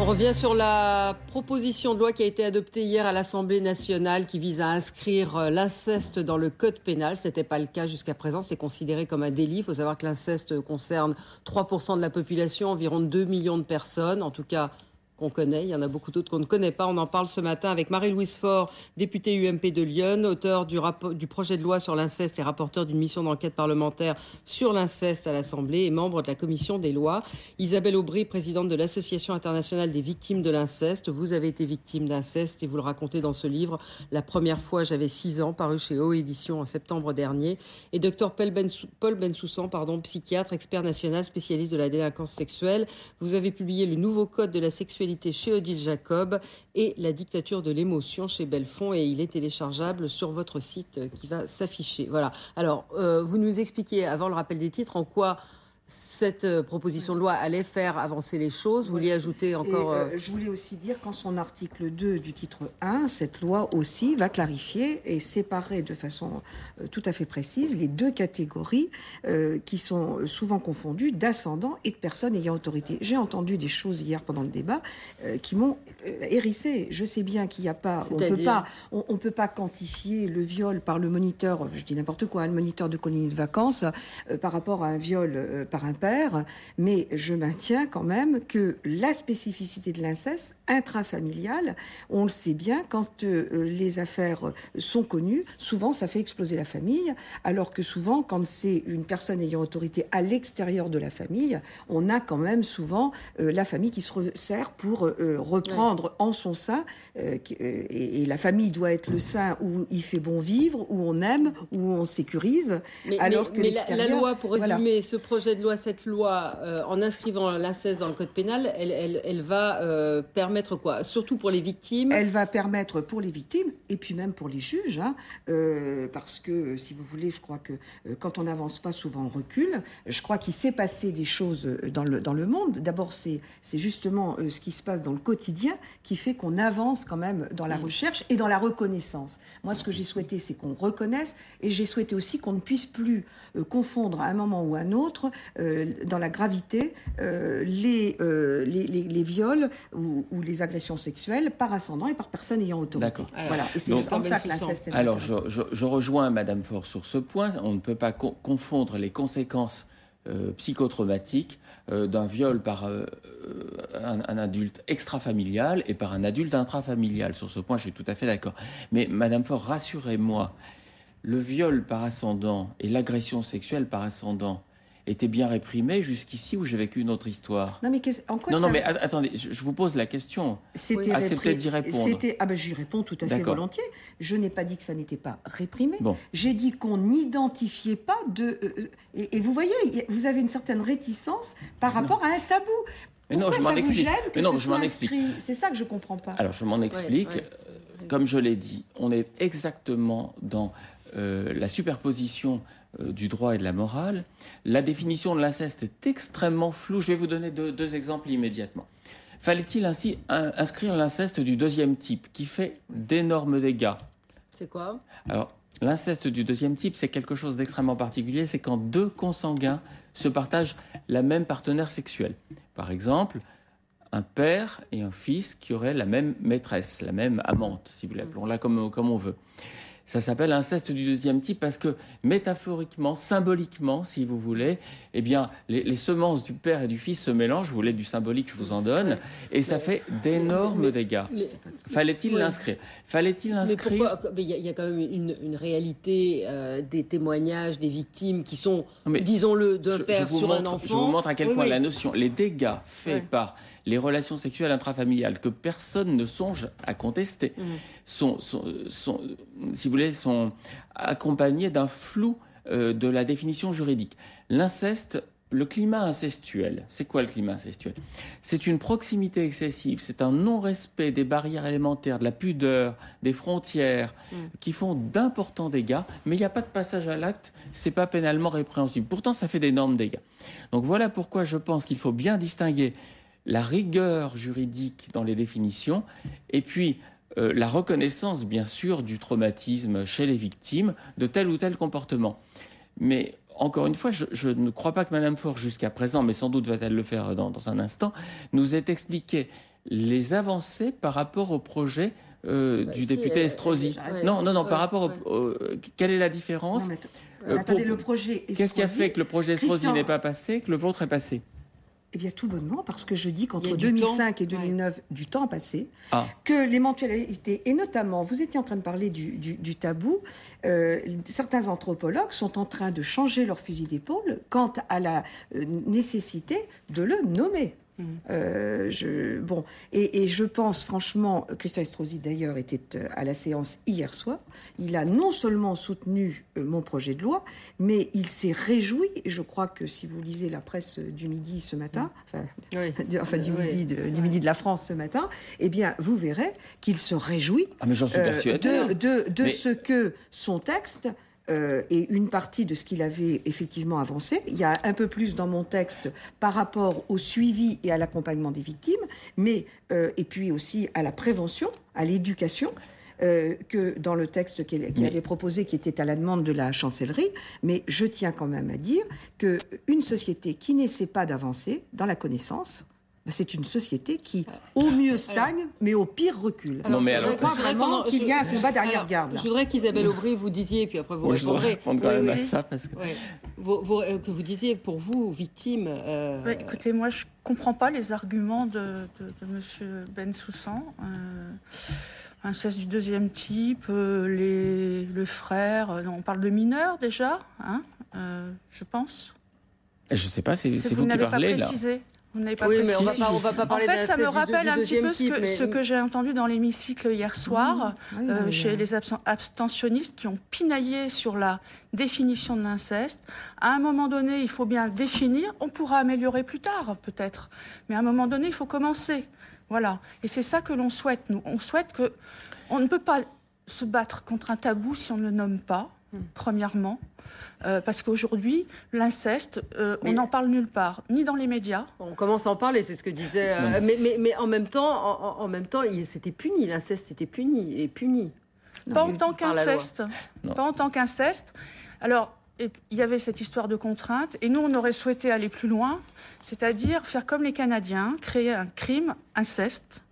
revient sur la proposition de loi qui a été adoptée hier à l'Assemblée nationale qui vise à inscrire l'inceste dans le code pénal. Ce n'était pas le cas jusqu'à présent, c'est considéré comme un délit. Il faut savoir que l'inceste concerne 3% de la population, environ 2 millions de personnes, en tout cas qu'on connaît. Il y en a beaucoup d'autres qu'on ne connaît pas. On en parle ce matin avec Marie-Louise Faure, députée UMP de Lyon, auteure du projet de loi sur l'inceste et rapporteure d'une mission d'enquête parlementaire sur l'inceste à l'Assemblée et membre de la commission des lois. Isabelle Aubry, présidente de l'Association internationale des victimes de l'inceste. Vous avez été victime d'inceste et vous le racontez dans ce livre. La première fois, j'avais 6 ans, paru chez O Éditions en septembre dernier. Et Dr Paul Bensoussan, psychiatre, expert national, spécialiste de la délinquance sexuelle. Vous avez publié le nouveau code de la sexualité chez Odile Jacob et La dictature de l'émotion chez Belfond, et il est téléchargeable sur votre site qui va s'afficher. Voilà. Alors, vous nous expliquiez avant le rappel des titres en quoi cette proposition de loi allait faire avancer les choses. Vous vouliez ajouter encore... je voulais aussi dire qu'en son article 2 du titre 1, cette loi aussi va clarifier et séparer de façon tout à fait précise les deux catégories qui sont souvent confondues d'ascendants et de personnes ayant autorité. J'ai entendu des choses hier pendant le débat qui m'ont hérissé. Je sais bien qu'il n'y a pas... On peut pas quantifier le viol par le moniteur, je dis n'importe quoi, le moniteur de colonie de vacances par rapport à un viol par un père, mais je maintiens quand même que la spécificité de l'inceste intrafamilial, on le sait bien, quand les affaires sont connues, souvent ça fait exploser la famille, alors que souvent, quand c'est une personne ayant autorité à l'extérieur de la famille, on a quand même souvent la famille qui se resserre pour reprendre en son sein, et la famille doit être le sein où il fait bon vivre, où on aime, où on sécurise, alors que l'extérieur... La loi, pour résumer, ce projet de loi, cette loi, en inscrivant l'inceste dans le code pénal, elle va permettre quoi? Surtout pour les victimes. Elle va permettre pour les victimes et puis même pour les juges, parce que, si vous voulez, je crois que quand on n'avance pas, souvent on recule. Je crois qu'il s'est passé des choses dans le monde. D'abord, c'est justement ce qui se passe dans le quotidien qui fait qu'on avance quand même dans la recherche et dans la reconnaissance. Moi, ce que j'ai souhaité, c'est qu'on reconnaisse, et j'ai souhaité aussi qu'on ne puisse plus confondre à un moment ou à un autre dans la gravité les viols ou les agressions sexuelles par ascendant et par personne ayant autorité. D'accord. Voilà. Et c'est en ça que l'inceste est Alors, intéressant. je rejoins Madame Faure sur ce point. On ne peut pas confondre les conséquences psychotraumatiques d'un viol par un adulte extrafamilial et par un adulte intrafamilial. Sur ce point, je suis tout à fait d'accord. Mais Madame Faure, rassurez-moi, le viol par ascendant et l'agression sexuelle par ascendant était bien réprimé jusqu'ici, où j'ai vécu une autre histoire? Non, mais en quoi non, mais attendez, je vous pose la question. Acceptez d'y répondre. J'y réponds tout à fait volontiers. Je n'ai pas dit que ça n'était pas réprimé. Bon. J'ai dit qu'on n'identifiait pas de... et vous voyez, vous avez une certaine réticence par rapport à un tabou. Mais Pourquoi non, je m'en explique. je m'en explique. C'est ça que je ne comprends pas. Alors, je m'en explique. Comme je l'ai dit, on est exactement dans la superposition du droit et de la morale. La définition de l'inceste est extrêmement floue. Je vais vous donner deux exemples immédiatement. Fallait-il ainsi inscrire l'inceste du deuxième type, qui fait d'énormes dégâts? C'est quoi? Alors, l'inceste du deuxième type, c'est quelque chose d'extrêmement particulier. C'est quand deux consanguins se partagent la même partenaire sexuelle. Par exemple, un père et un fils qui auraient la même maîtresse, la même amante, si vous l'appelons-la comme on veut. Ça s'appelle inceste du deuxième type parce que métaphoriquement, symboliquement, si vous voulez, eh bien, les semences du père et du fils se mélangent. Vous voulez du symbolique, je vous en donne, et ça fait d'énormes dégâts. Fallait-il l'inscrire? Fallait-il l'inscrire? Mais il y a quand même une réalité des témoignages des victimes qui sont, disons-le, d'un père sur un enfant. Je vous montre à quel point la notion, les dégâts faits par les relations sexuelles intrafamiliales que personne ne songe à contester sont, si vous voulez, sont accompagnés d'un flou de la définition juridique. L'inceste, le climat incestuel, c'est quoi le climat incestuel? C'est une proximité excessive, c'est un non-respect des barrières élémentaires, de la pudeur, des frontières, qui font d'importants dégâts, mais il n'y a pas de passage à l'acte, c'est pas pénalement répréhensible. Pourtant, ça fait d'énormes dégâts. Donc voilà pourquoi je pense qu'il faut bien distinguer la rigueur juridique dans les définitions, et puis la reconnaissance, bien sûr, du traumatisme chez les victimes de tel ou tel comportement. Mais encore une fois, je ne crois pas que Madame Faure, jusqu'à présent, mais sans doute va-t-elle le faire dans un instant, nous ait expliqué les avancées par rapport au projet du député Estrosi. Non, par rapport quelle est la différence? Attendez, le projet Estrosi... Qu'est-ce qui a fait que le projet Estrosi n'est pas passé, que le vôtre est passé? Eh bien, tout bonnement, parce que je dis qu'entre 2005 et 2009, du temps a passé, que l'éventualité, et notamment, vous étiez en train de parler du tabou, certains anthropologues sont en train de changer leur fusil d'épaule quant à la nécessité de le nommer. Je pense franchement, Christian Estrosi d'ailleurs était à la séance hier soir, il a non seulement soutenu mon projet de loi, mais il s'est réjoui, et je crois que si vous lisez la presse du midi ce matin, du midi de la France ce matin, eh bien vous verrez qu'il se réjouit de ce que son texte et une partie de ce qu'il avait effectivement avancé. Il y a un peu plus dans mon texte par rapport au suivi et à l'accompagnement des victimes, mais et puis aussi à la prévention, à l'éducation, que dans le texte qu'il avait proposé, qui était à la demande de la chancellerie. Mais je tiens quand même à dire qu'une société qui n'essaie pas d'avancer dans la connaissance, c'est une société qui, au mieux, stagne, mais au pire, recule. Je crois vraiment qu'il y a un combat d'arrière-garde. Je voudrais qu'Isabelle Aubry, vous disiez, puis après vous répondrez. Je voudrais répondre quand même à ça, parce que... que vous disiez, pour vous, victime... écoutez, moi, je ne comprends pas les arguments de M. Bensoussan. Inceste du deuxième type, le frère... on parle de mineurs, déjà, je pense. Je ne sais pas, c'est vous qui parlez, là. Vous n'avez pas précisé. Mais on va pas parler. En fait, ça me rappelle un petit peu ce que j'ai entendu dans l'hémicycle hier soir, chez les abstentionnistes qui ont pinaillé sur la définition de l'inceste. À un moment donné, il faut bien définir. On pourra améliorer plus tard, peut-être. Mais à un moment donné, il faut commencer. Voilà. Et c'est ça que l'on souhaite, nous. On souhaite que... On ne peut pas se battre contre un tabou si on ne le nomme pas, premièrement. Parce qu'aujourd'hui, l'inceste, on n'en parle nulle part, ni dans les médias. On commence à en parler, c'est ce que disait. Mais en même temps, c'était puni, l'inceste était puni. Pas en tant qu'inceste. Pas en tant qu'inceste. Alors, il y avait cette histoire de contrainte, et nous, on aurait souhaité aller plus loin, c'est-à-dire faire comme les Canadiens, créer un crime inceste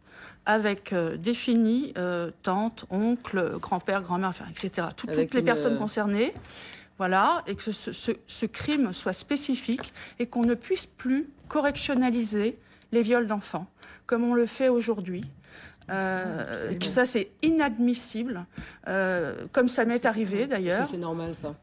avec défini tante, oncle, grand-père, grand-mère, etc. Toutes les personnes concernées. Voilà, et que ce crime soit spécifique et qu'on ne puisse plus correctionnaliser les viols d'enfants, comme on le fait aujourd'hui. Ça, c'est inadmissible, comme ça m'est arrivé d'ailleurs. C'est normal, ça.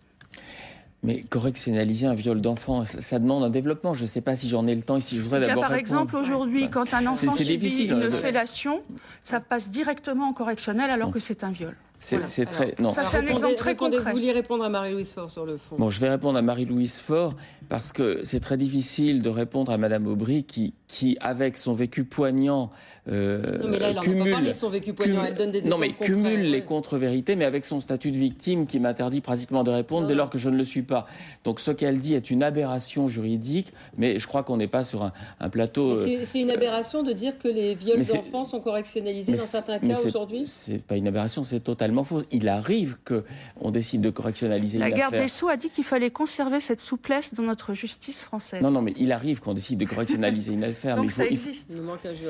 Mais correctionnaliser un viol d'enfant, ça demande un développement. Je ne sais pas si j'en ai le temps et si je voudrais d'abord par exemple, aujourd'hui, quand un enfant subit une fellation, ça passe directement en correctionnel alors que c'est un viol. C'est très... Non. Ça, c'est un exemple très concret. Vous vouliez répondre à Marie-Louise Faure sur le fond. Bon, je vais répondre à Marie-Louise Faure parce que c'est très difficile de répondre à Madame Aubry qui avec son vécu poignant, non, mais là, elle cumule... pas parler de son vécu poignant, elle donne des exemples concrets. Cumule les contre-vérités, mais avec son statut de victime qui m'interdit pratiquement de répondre dès lors que je ne le suis pas. Donc, ce qu'elle dit est une aberration juridique, mais je crois qu'on n'est pas sur un plateau... C'est une aberration de dire que les viols d'enfants sont correctionnalisés dans certains cas aujourd'hui? C'est pas une aberration, c'est totalement faux. Il arrive qu'on décide de correctionnaliser une affaire. La garde des Sceaux a dit qu'il fallait conserver cette souplesse dans notre justice française. Non, mais il arrive qu'on décide de correctionnaliser une affaire. Donc mais ça existe.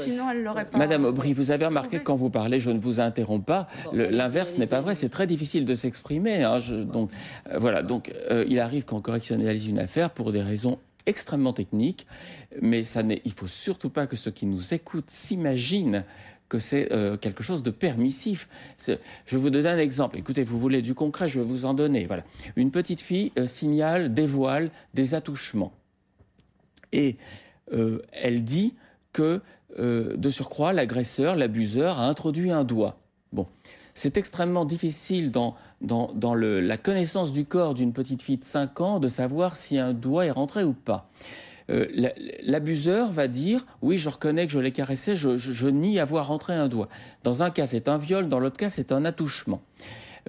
Sinon, elle l'aurait pas... Madame Aubry, vous avez remarqué que quand vous parlez, je ne vous interromps pas. L'inverse n'est pas vrai. C'est très difficile de s'exprimer. Donc, il arrive qu'on correctionnalise une affaire pour des raisons extrêmement techniques. Mais il faut surtout pas que ceux qui nous écoutent s'imaginent que c'est quelque chose de permissif. Je vais vous donner un exemple. Écoutez, vous voulez du concret, je vais vous en donner. Voilà. Une petite fille signale, dévoile des attouchements. Et elle dit que, de surcroît, l'agresseur, l'abuseur, a introduit un doigt. Bon. C'est extrêmement difficile dans la connaissance du corps d'une petite fille de 5 ans de savoir si un doigt est rentré ou pas. L'abuseur va dire « Oui, je reconnais que je l'ai caressé, je nie avoir rentré un doigt ». Dans un cas, c'est un viol, dans l'autre cas, c'est un attouchement.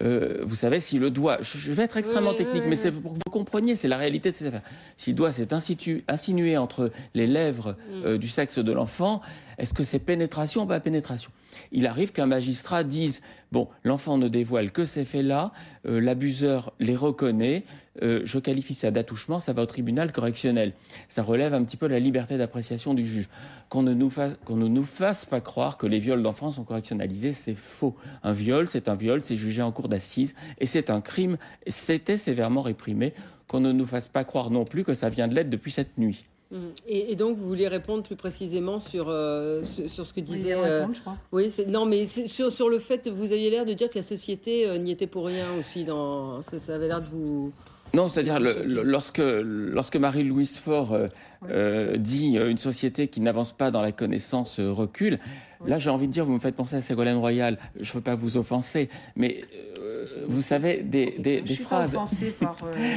Vous savez, si le doigt... Je vais être extrêmement technique, mais c'est pour que vous compreniez, c'est la réalité de ces affaires. Si le doigt s'est insinué entre les lèvres du sexe de l'enfant, est-ce que c'est pénétration ou pas pénétration ? il arrive qu'un magistrat dise « Bon, l'enfant ne dévoile que ces faits-là, l'abuseur les reconnaît, je qualifie ça d'attouchement, ça va au tribunal correctionnel. » Ça relève un petit peu la liberté d'appréciation du juge. Qu'on ne nous fasse pas croire que les viols d'enfants sont correctionnalisés, c'est faux. Un viol, c'est jugé en cour d'assises et c'est un crime, c'était sévèrement réprimé. Qu'on ne nous fasse pas croire non plus que ça vient de l'être depuis cette nuit. Et donc, vous vouliez répondre plus précisément sur ce que disait... je crois. Oui, sur le fait, vous aviez l'air de dire que la société n'y était pour rien aussi. Ça avait l'air de vous... Non, c'est-à-dire lorsque Marie-Louise Faure dit une société qui n'avance pas dans la connaissance recule, là j'ai envie de dire, vous me faites penser à Ségolène Royal, je ne veux pas vous offenser, mais vous savez, des phrases...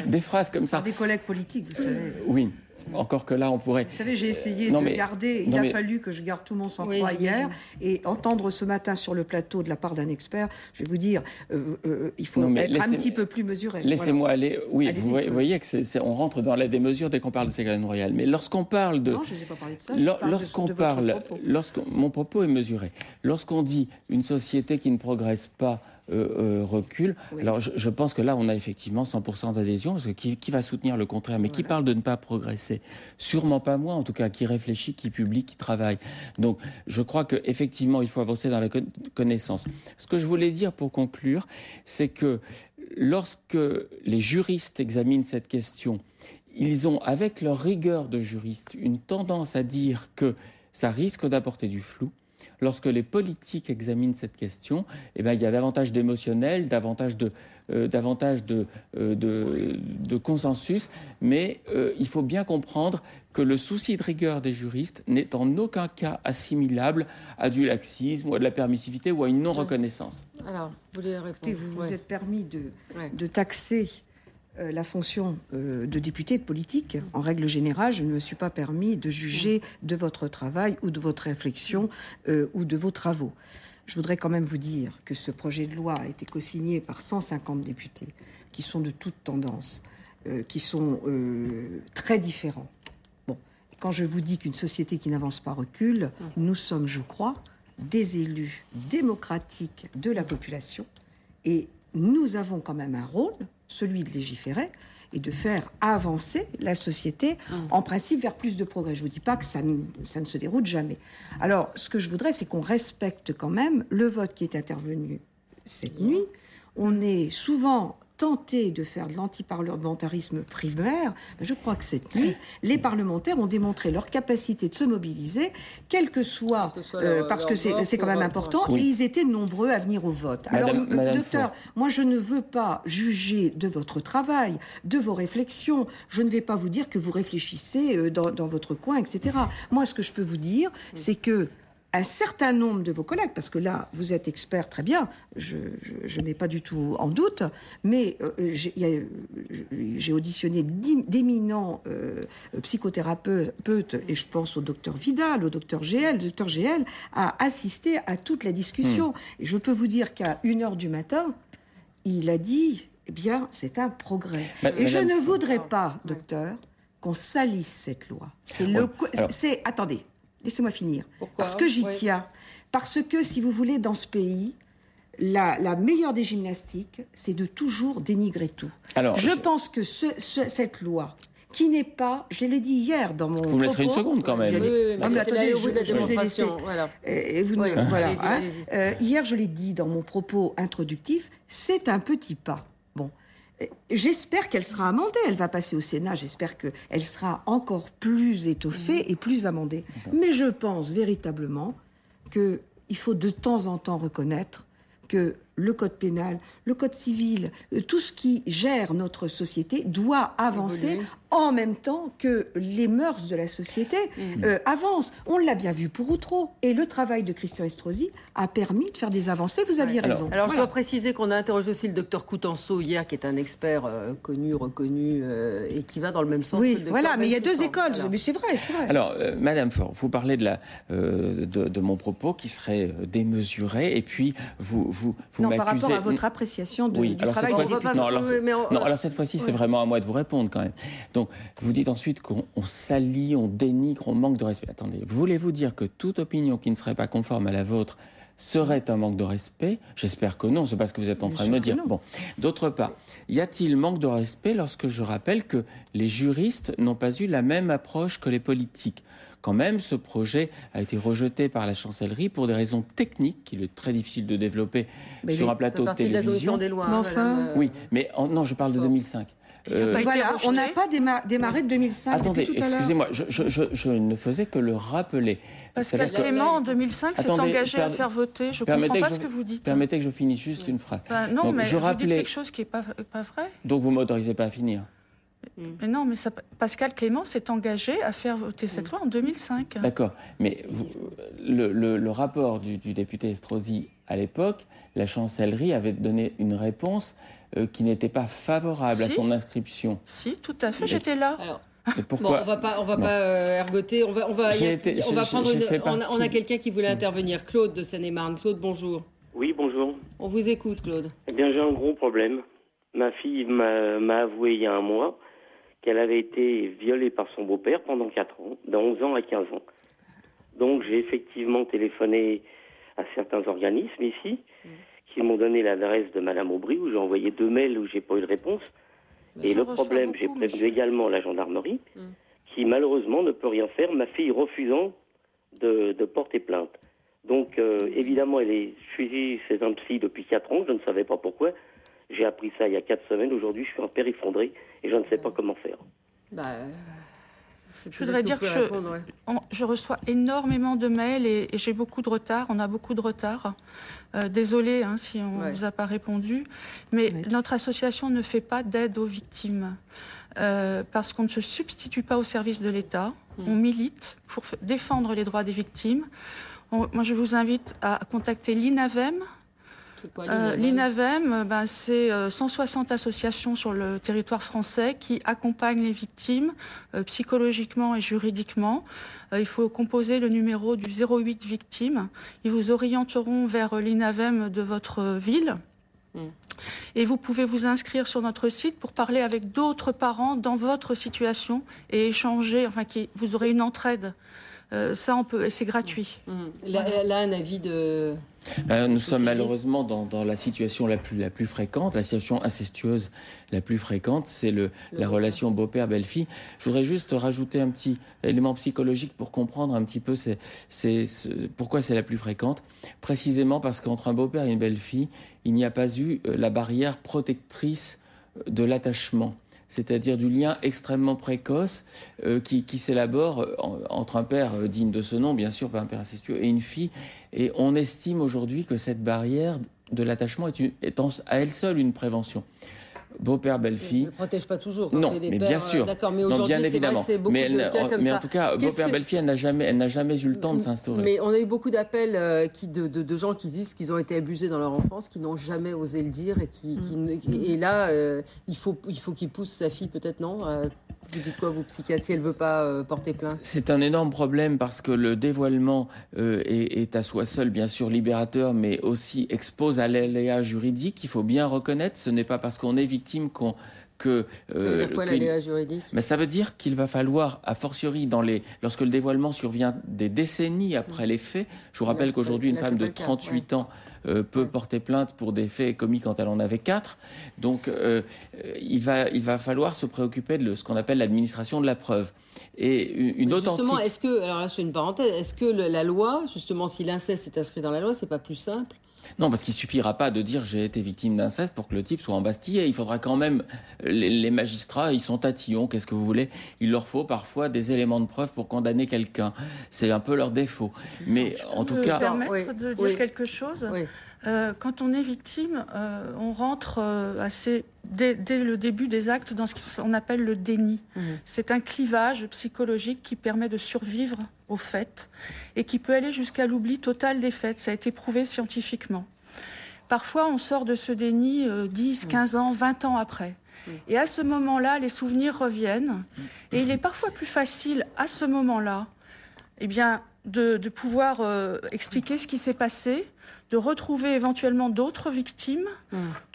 des phrases comme ça. Par des collègues politiques, vous savez. Oui. Encore que là, on pourrait... Vous savez, j'ai essayé de garder... Il a fallu que je garde tout mon sang-froid hier. Et entendre ce matin sur le plateau de la part d'un expert, je vais vous dire, il faut être un petit peu plus mesuré. Laissez-moi aller... Oui, vous voyez que on rentre dans la démesure dès qu'on parle de Ségolène Royal. Mais lorsqu'on parle de... Non, je ne vous ai pas parlé de ça. Mon propos est mesuré. Lorsqu'on dit une société qui ne progresse pas recule. Oui. Alors je pense que là on a effectivement 100% d'adhésion, parce que qui va soutenir le contraire, mais qui parle de ne pas progresser? Sûrement pas moi en tout cas, qui réfléchit, qui publie, qui travaille. Donc je crois qu'effectivement il faut avancer dans la connaissance. Ce que je voulais dire pour conclure, c'est que lorsque les juristes examinent cette question, ils ont, avec leur rigueur de juristes, une tendance à dire que ça risque d'apporter du flou. Lorsque les politiques examinent cette question, eh bien, il y a davantage d'émotionnel, davantage de consensus, mais il faut bien comprendre que le souci de rigueur des juristes n'est en aucun cas assimilable à du laxisme ou à de la permissivité ou à une non-reconnaissance. Alors, vous voulez répondre? Écoutez, vous vous êtes permis de taxer la fonction de député, de politique. En règle générale, je ne me suis pas permis de juger de votre travail ou de votre réflexion ou de vos travaux. Je voudrais quand même vous dire que ce projet de loi a été co-signé par 150 députés qui sont de toutes tendances, qui sont très différents. Bon, quand je vous dis qu'une société qui n'avance pas recule, nous sommes, je crois, des élus démocratiques de la population et nous avons quand même un rôle, celui de légiférer et de faire avancer la société, en principe, vers plus de progrès. Je ne vous dis pas que ça ne se déroule jamais. Alors, ce que je voudrais, c'est qu'on respecte quand même le vote qui est intervenu cette nuit. On est souvent tenté de faire de l'antiparlementarisme primaire. Je crois que cette nuit, les parlementaires ont démontré leur capacité de se mobiliser, quel que soit parce que c'est quand même important, et ils étaient nombreux à venir au vote. Alors, docteur, moi je ne veux pas juger de votre travail, de vos réflexions. Je ne vais pas vous dire que vous réfléchissez dans votre coin, etc. Moi, ce que je peux vous dire, c'est que un certain nombre de vos collègues, parce que là, vous êtes expert, très bien, je ne mets pas du tout en doute, mais j'ai auditionné d'éminents psychothérapeutes, et je pense au docteur Vidal, au docteur GL. Le docteur GL a assisté à toute la discussion. Et je peux vous dire qu'à 1h du matin, il a dit, eh bien, c'est un progrès. Et je ne voudrais pas, docteur, qu'on salisse cette loi. Attendez. Laissez-moi finir. Pourquoi? Parce que j'y tiens. Parce que, si vous voulez, dans ce pays, la meilleure des gymnastiques, c'est de toujours dénigrer tout. Alors, je pense que cette loi, qui n'est pas, je l'ai dit hier dans mon propos... Vous me laisserez une seconde quand même. Oui, mais attendez, au bout de la démonstration. Voilà. Hier, je l'ai dit dans mon propos introductif, c'est un petit pas. Bon. J'espère qu'elle sera amendée. Elle va passer au Sénat. J'espère qu'elle sera encore plus étoffée et plus amendée. Mais je pense véritablement qu'il faut de temps en temps reconnaître que le code pénal, le code civil, tout ce qui gère notre société doit avancer en même temps que les mœurs de la société avancent. On l'a bien vu pour Outreau. Et le travail de Christian Estrosi a permis de faire des avancées. Vous aviez raison. Alors, je dois préciser qu'on a interrogé aussi le docteur Coutenceau hier, qui est un expert connu, reconnu, et qui va dans le même sens que le docteur voilà, mais il y a deux écoles. Voilà. Mais c'est vrai, c'est vrai. Alors, Madame Faure, vous parlez de mon propos qui serait démesuré, et puis vous m'accusez... par rapport à votre appréciation du travail des députés. Alors cette fois-ci, c'est vraiment à moi de vous répondre quand même. Donc, vous dites ensuite qu'on salit, on dénigre, on manque de respect. Attendez, voulez-vous dire que toute opinion qui ne serait pas conforme à la vôtre serait un manque de respect? J'espère que non, c'est pas ce que vous êtes en train de me dire. Bon. D'autre part, y a-t-il manque de respect lorsque je rappelle que les juristes n'ont pas eu la même approche que les politiques? Quand même, ce projet a été rejeté par la chancellerie pour des raisons techniques qu'il est très difficile de développer sur un plateau de télévision. Des lois, oui, mais non, je parle de 2005. Voilà, on n'a pas démarré de 2005. Attendez, excusez-moi, je ne faisais que le rappeler. Pascal Clément, en 2005, s'est engagé à faire voter. Je ne comprends pas ce que vous dites. Permettez que je finisse juste une phrase. Non, donc, mais vous dites quelque chose qui n'est pas vrai. Donc vous ne m'autorisez pas à finir. Mais non, mais Pascal Clément s'est engagé à faire voter cette loi en 2005. D'accord, mais le rapport du député Estrosi à l'époque, la chancellerie avait donné une réponse qui n'était pas favorable à son inscription. Si, tout à fait, j'étais là. Alors, pourquoi... on va pas ergoter. On a quelqu'un qui voulait intervenir. Claude de Seine-et-Marne. Claude, bonjour. Oui, bonjour. On vous écoute, Claude. Eh bien, j'ai un gros problème. Ma fille m'a avoué il y a un mois qu'elle avait été violée par son beau-père pendant 4 ans, de 11 ans à 15 ans. Donc, j'ai effectivement téléphoné à certains organismes ici, qui m'ont donné l'adresse de Madame Aubry, où j'ai envoyé 2 mails où j'ai pas eu de réponse. Et le problème, j'ai prévenu également la gendarmerie, qui malheureusement ne peut rien faire, ma fille refusant de porter plainte. Donc, évidemment, elle est suivie, c'est un psy depuis 4 ans, je ne savais pas pourquoi. J'ai appris ça il y a 4 semaines. Aujourd'hui, je suis en père effondré et je ne sais pas comment faire. Je voudrais dire que je reçois énormément de mails et j'ai beaucoup de retard. On a beaucoup de retard. Désolée si on ne vous a pas répondu. Mais notre association ne fait pas d'aide aux victimes parce qu'on ne se substitue pas au service de l'État. On milite pour défendre les droits des victimes. Moi, je vous invite à contacter l'INAVEM. L'INAVEM, c'est 160 associations sur le territoire français qui accompagnent les victimes psychologiquement et juridiquement. Il faut composer le numéro du 08 victimes. Ils vous orienteront vers l'INAVEM de votre ville. Et vous pouvez vous inscrire sur notre site pour parler avec d'autres parents dans votre situation et échanger, vous aurez une entraide. Ça, c'est gratuit. Là, un avis de... Nous sommes malheureusement dans la situation la plus fréquente, la situation incestueuse la plus fréquente, c'est la relation beau-père-belle-fille. Je voudrais juste rajouter un petit élément psychologique pour comprendre un petit peu pourquoi c'est la plus fréquente. Précisément parce qu'entre un beau-père et une belle-fille, il n'y a pas eu la barrière protectrice de l'attachement. C'est-à-dire du lien extrêmement précoce qui s'élabore entre un père digne de ce nom, bien sûr, pas un père incestueux, et une fille. Et on estime aujourd'hui que cette barrière de l'attachement est à elle seule une prévention. Beau-père, belle-fille... Elle ne protège pas toujours. Non, mais bien sûr. D'accord, mais aujourd'hui, c'est vrai que c'est beaucoup de cas comme ça. Mais en tout cas, beau-père, belle-fille, elle n'a jamais eu le temps de s'instaurer. Mais on a eu beaucoup d'appels de gens qui disent qu'ils ont été abusés dans leur enfance, qui n'ont jamais osé le dire et là, il faut qu'il pousse sa fille, peut-être, non Vous dites quoi, vous, psychiatre, si elle ne veut pas porter plainte? C'est un énorme problème parce que le dévoilement est à soi seul, bien sûr, libérateur, mais aussi expose à l'aléa juridique. Il faut bien reconnaître, ce n'est pas parce qu'on est victime ça veut dire quoi, l'aléa juridique? Mais ça veut dire qu'il va falloir, a fortiori, lorsque le dévoilement survient des décennies après les faits. Je vous rappelle qu'aujourd'hui, une femme de 38 ans peut porter plainte pour des faits commis quand elle en avait 4. Donc, il va falloir se préoccuper de ce qu'on appelle l'administration de la preuve. Et une authentique... Justement, alors là, je fais une parenthèse, est-ce que la loi, justement, si l'inceste est inscrit dans la loi, c'est pas plus simple? Non, parce qu'il suffira pas de dire j'ai été victime d'inceste pour que le type soit embastillé. Il faudra quand même, les magistrats, ils sont tatillons, qu'est-ce que vous voulez? Il leur faut parfois des éléments de preuve pour condamner quelqu'un. C'est un peu leur défaut. Mais en tout cas... Permettre de dire quelque chose. Quand on est victime, on rentre dès le début des actes dans ce qu'on appelle le déni. C'est un clivage psychologique qui permet de survivre aux faits et qui peut aller jusqu'à l'oubli total des faits. Ça a été prouvé scientifiquement. Parfois, on sort de ce déni 10, 15 ans, 20 ans après. Et à ce moment-là, les souvenirs reviennent. Et il est parfois plus facile, à ce moment-là, de pouvoir expliquer ce qui s'est passé, de retrouver éventuellement d'autres victimes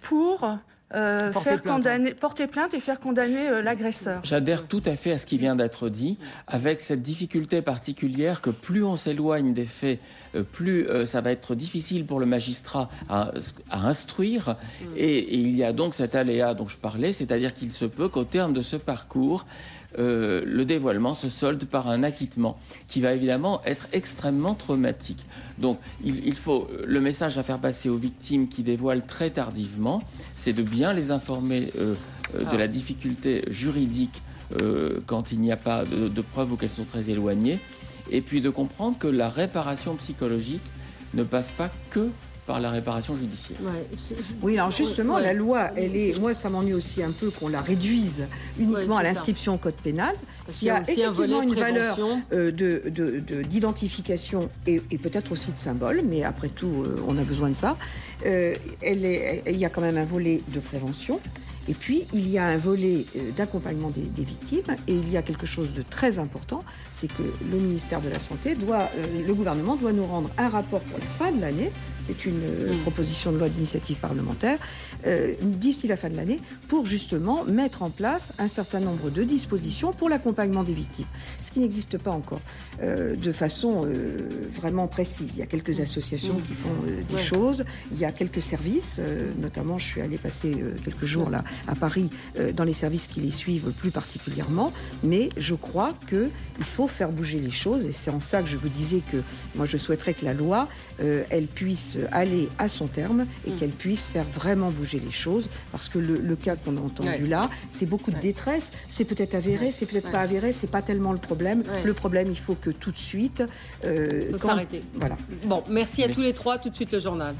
pour porter plainte et faire condamner l'agresseur. J'adhère tout à fait à ce qui vient d'être dit, avec cette difficulté particulière que plus on s'éloigne des faits, plus ça va être difficile pour le magistrat à instruire. Et il y a donc cet aléa dont je parlais, c'est-à-dire qu'il se peut qu'au terme de ce parcours, le dévoilement se solde par un acquittement qui va évidemment être extrêmement traumatique. Donc il faut le message à faire passer aux victimes qui dévoilent très tardivement, c'est de bien les informer de la difficulté juridique quand il n'y a pas de preuves ou qu'elles sont très éloignées, et puis de comprendre que la réparation psychologique ne passe pas que par la réparation judiciaire. Oui, alors justement, la loi, moi ça m'ennuie aussi un peu qu'on la réduise uniquement à l'inscription au code pénal. Il y a effectivement une valeur d'identification et peut-être aussi de symbole, mais après tout, on a besoin de ça. Il y a quand même un volet de prévention. Et puis, il y a un volet d'accompagnement des victimes, et il y a quelque chose de très important, c'est que le ministère de la Santé le gouvernement doit nous rendre un rapport pour la fin de l'année, c'est une proposition de loi d'initiative parlementaire, d'ici la fin de l'année, pour justement mettre en place un certain nombre de dispositions pour l'accompagnement des victimes, ce qui n'existe pas encore de façon vraiment précise. Il y a quelques associations qui font des choses, il y a quelques services, notamment je suis allée passer quelques jours là à Paris, dans les services qui les suivent plus particulièrement, mais je crois qu'il faut faire bouger les choses, et c'est en ça que je vous disais que moi je souhaiterais que la loi, elle puisse aller à son terme et qu'elle puisse faire vraiment bouger les choses, parce que le cas qu'on a entendu là, c'est beaucoup de détresse, c'est peut-être avéré, c'est peut-être pas avéré, c'est pas tellement le problème. Le problème, il faut que tout de suite... Il faut s'arrêter. Voilà. Bon, merci à tous les trois, tout de suite le journal.